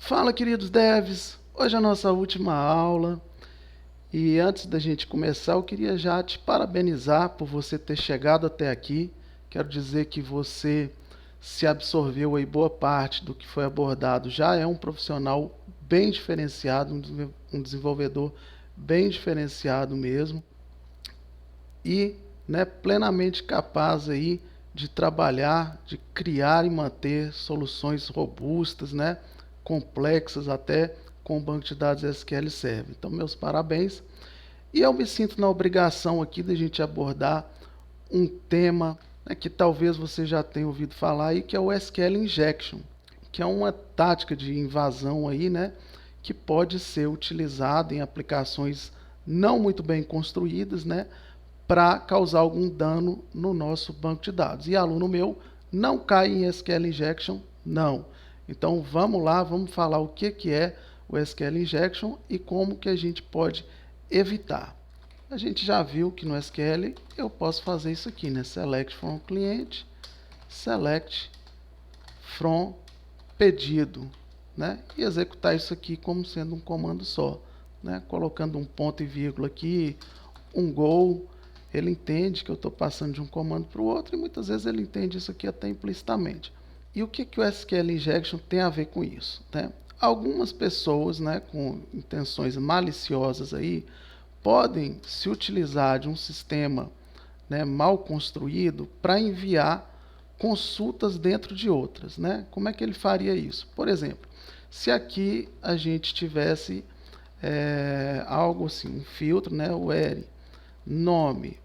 Fala, queridos devs! Hoje é a nossa última aula e antes da gente começar, eu queria já te parabenizar por você ter chegado até aqui. Quero dizer que você se absorveu aí boa parte do que foi abordado. Já é um profissional bem diferenciado, um desenvolvedor bem diferenciado mesmo e, né, plenamente capaz aí de trabalhar, de criar e manter soluções robustas, né, complexas até com o banco de dados SQL Server. Então, meus parabéns. E eu me sinto na obrigação aqui da gente abordar um tema, né, que talvez você já tenha ouvido falar aí, que é o SQL Injection, que é uma tática de invasão aí, né, que pode ser utilizada em aplicações não muito bem construídas, né, para causar algum dano no nosso banco de dados. E aluno meu não cai em SQL Injection, não. Então vamos lá, vamos falar o que é o SQL Injection e como que a gente pode evitar. A gente já viu que no SQL eu posso fazer isso aqui, né? Select from cliente, select from pedido, né? E executar isso aqui como sendo um comando só, né? Colocando um ponto e vírgula aqui, um go. Ele entende que eu estou passando de um comando para o outro e muitas vezes ele entende isso aqui até implicitamente. E o que o SQL Injection tem a ver com isso, né? Algumas pessoas, né, com intenções maliciosas aí, podem se utilizar de um sistema, né, mal construído para enviar consultas dentro de outras, né? Como é que ele faria isso? Por exemplo, se aqui a gente tivesse algo assim, um filtro, né, o where nome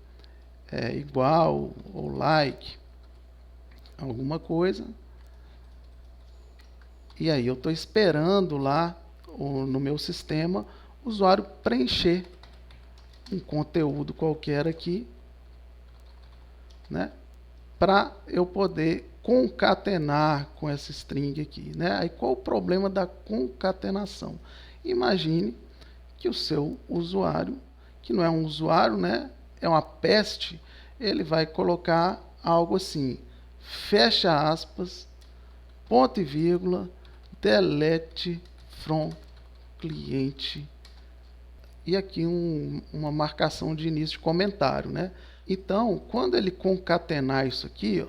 igual ou like alguma coisa, e aí eu estou esperando lá no meu sistema o usuário preencher um conteúdo qualquer aqui, né, para eu poder concatenar com essa string aqui, né? Aí qual o problema da concatenação? Imagine que o seu usuário, que não é um usuário, né, é uma peste, ele vai colocar algo assim, fecha aspas, ponto e vírgula, delete from cliente, e aqui uma marcação de início de comentário, né? Então, quando ele concatenar isso aqui, ó,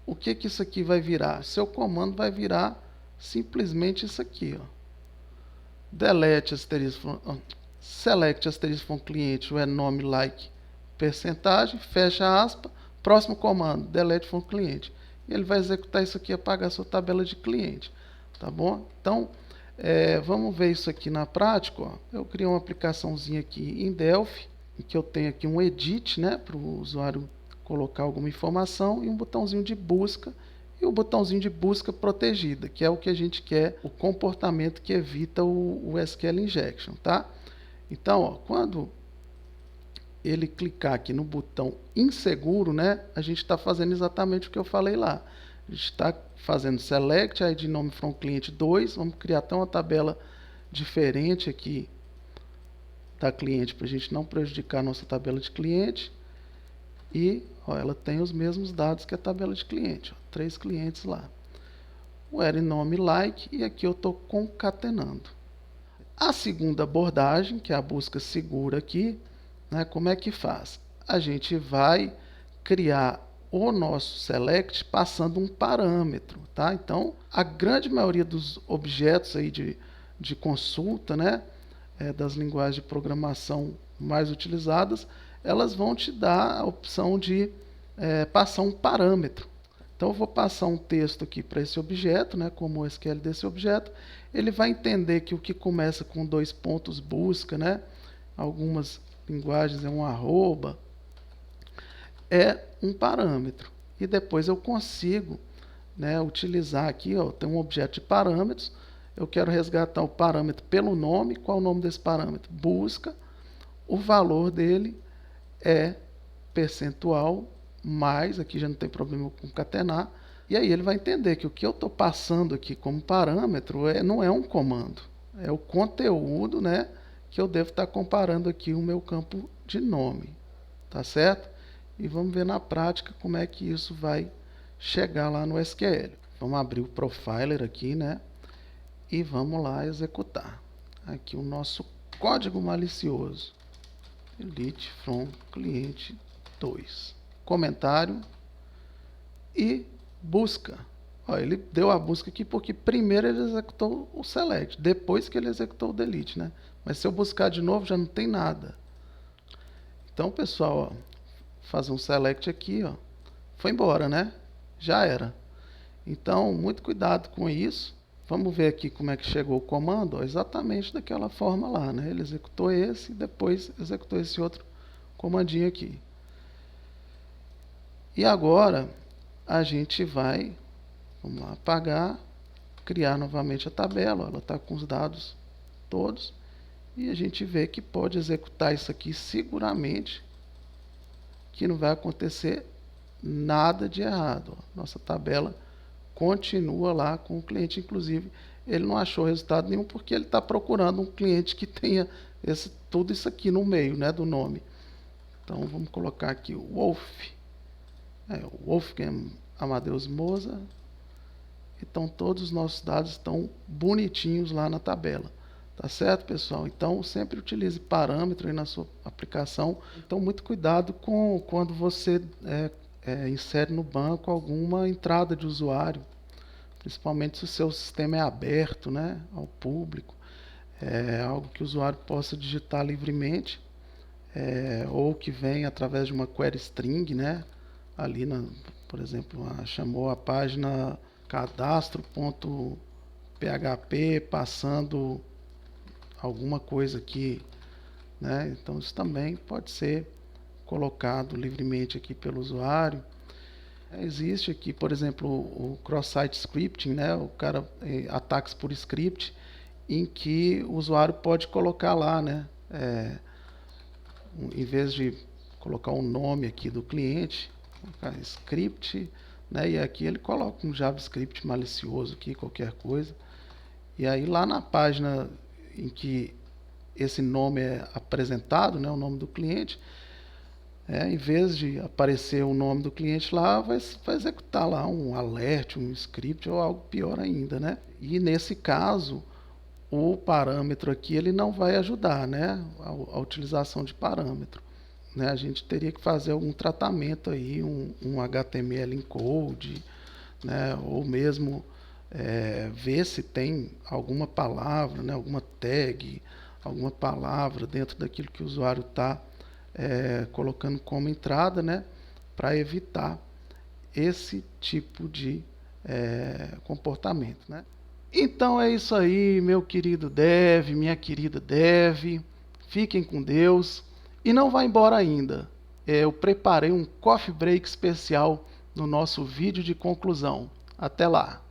o que isso aqui vai virar? Seu comando vai virar simplesmente isso aqui, ó. Delete asterisco, select asterisco from cliente, é nome like percentagem, fecha aspas, próximo comando, delete from cliente. E ele vai executar isso aqui e apagar a sua tabela de cliente, tá bom? Então, vamos ver isso aqui na prática, ó. Eu criei uma aplicaçãozinha aqui em Delphi, em que eu tenho aqui um edit, né, para o usuário colocar alguma informação e um botãozinho de busca e o botãozinho de busca protegida, que é o que a gente quer, o comportamento que evita o SQL Injection, tá? Então, ó, quando ele clicar aqui no botão inseguro, né, a gente está fazendo exatamente o que eu falei lá. A gente está fazendo select ID nome from cliente 2, vamos criar até uma tabela diferente aqui da cliente para a gente não prejudicar a nossa tabela de cliente. E ó, ela tem os mesmos dados que a tabela de cliente, ó, 3 clientes lá. O where nome like e aqui eu estou concatenando. A segunda abordagem, que é a busca segura aqui, né, como é que faz? A gente vai criar o nosso select passando um parâmetro, tá? Então, a grande maioria dos objetos aí de consulta, né, das linguagens de programação mais utilizadas, elas vão te dar a opção de passar um parâmetro. Então eu vou passar um texto aqui para esse objeto, né, como o SQL desse objeto. Ele vai entender que o que começa com 2 pontos busca, né, algumas linguagens é um arroba, é um parâmetro. E depois eu consigo, né, utilizar aqui, ó, tem um objeto de parâmetros, eu quero resgatar o parâmetro pelo nome. Qual é o nome desse parâmetro? Busca, o valor dele é percentual mais, aqui já não tem problema eu concatenar, e aí ele vai entender que o que eu estou passando aqui como parâmetro não é um comando, é o conteúdo, né, que eu devo estar comparando aqui o meu campo de nome, tá certo? E vamos ver na prática como é que isso vai chegar lá no SQL. Vamos abrir o Profiler aqui, né, e vamos lá executar. Aqui o nosso código malicioso. Delete from cliente 2. Comentário e busca. Ó, ele deu a busca aqui porque primeiro ele executou o select, depois que ele executou o delete, né? Mas se eu buscar de novo já não tem nada. Então, pessoal, ó, fazer um select aqui, ó, foi embora, né? Já era. Então, muito cuidado com isso. Vamos ver aqui como é que chegou o comando, ó, exatamente daquela forma lá, né? Ele executou esse e depois executou esse outro comandinho aqui. E agora a gente vai, vamos lá, apagar, criar novamente a tabela, ó, ela está com os dados todos, e a gente vê que pode executar isso aqui seguramente, que não vai acontecer nada de errado. Ó. Nossa tabela continua lá com o cliente, inclusive ele não achou resultado nenhum porque ele está procurando um cliente que tenha tudo isso aqui no meio, né, do nome. Então vamos colocar aqui o Wolf, o Wolfgang Amadeus Moza. Então todos os nossos dados estão bonitinhos lá na tabela. Tá certo, pessoal? Então sempre utilize parâmetro aí na sua aplicação. Então muito cuidado com quando você insere no banco alguma entrada de usuário, principalmente se o seu sistema é aberto, né, ao público, algo que o usuário possa digitar livremente, ou que vem através de uma query string, né, ali, por exemplo, chamou a página cadastro.php passando alguma coisa aqui, né? Então isso também pode ser colocado livremente aqui pelo usuário. Existe aqui, por exemplo, o cross-site scripting, né? O cara ataques por script, em que o usuário pode colocar lá, né? Em vez de colocar o nome aqui do cliente, colocar script, né? E aqui ele coloca um JavaScript malicioso aqui, qualquer coisa. E aí lá na página em que esse nome é apresentado, né, o nome do cliente, em vez de aparecer o nome do cliente lá, vai executar lá um alert, um script ou algo pior ainda, né? E nesse caso, o parâmetro aqui ele não vai ajudar, né, a utilização de parâmetro. Né? A gente teria que fazer algum tratamento aí, um HTML encode, né, ou mesmo ver se tem alguma palavra, né, alguma tag, alguma palavra dentro daquilo que o usuário está colocando como entrada, né, para evitar esse tipo de comportamento, né? Então é isso aí, meu querido dev, minha querida dev, fiquem com Deus e não vá embora ainda. Eu preparei um coffee break especial no nosso vídeo de conclusão. Até lá!